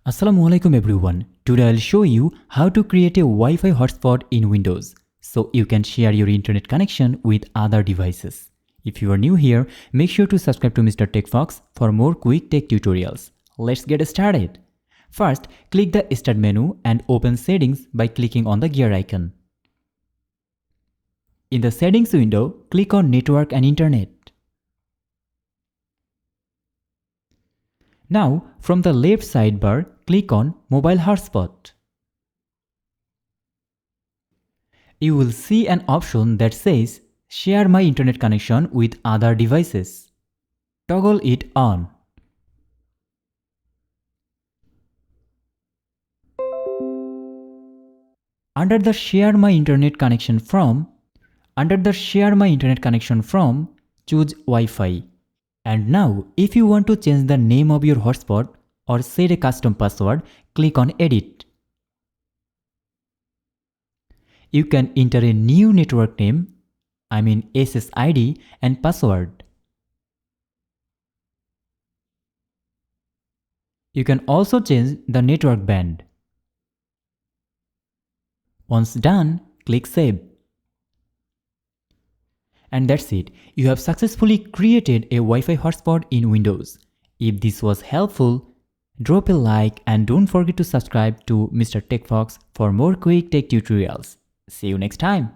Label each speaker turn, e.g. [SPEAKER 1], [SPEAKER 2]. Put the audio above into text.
[SPEAKER 1] Assalamualaikum everyone. Today I'll show you how to create a Wi-Fi hotspot in Windows so you can share your internet connection with other devices. If you are new here, make sure to subscribe to Mr. TECHFOX for more quick tech tutorials. Let's get started. First, click the Start menu and open Settings by clicking on the gear icon. In the Settings window, click on Network and Internet. Now, from the left sidebar, click on Mobile Hotspot. You will see an option that says Share my internet connection with other devices. Toggle it on. Under the Share my internet connection from, choose Wi-Fi. And now, if you want to change the name of your hotspot or set a custom password, click on Edit. You can enter a new network name, SSID, and password. You can also change the network band. Once done, click Save. And that's it. You have successfully created a Wi-Fi hotspot in Windows. If this was helpful, drop a like and don't forget to subscribe to Mr. TECHFOX for more quick tech tutorials. See you next time.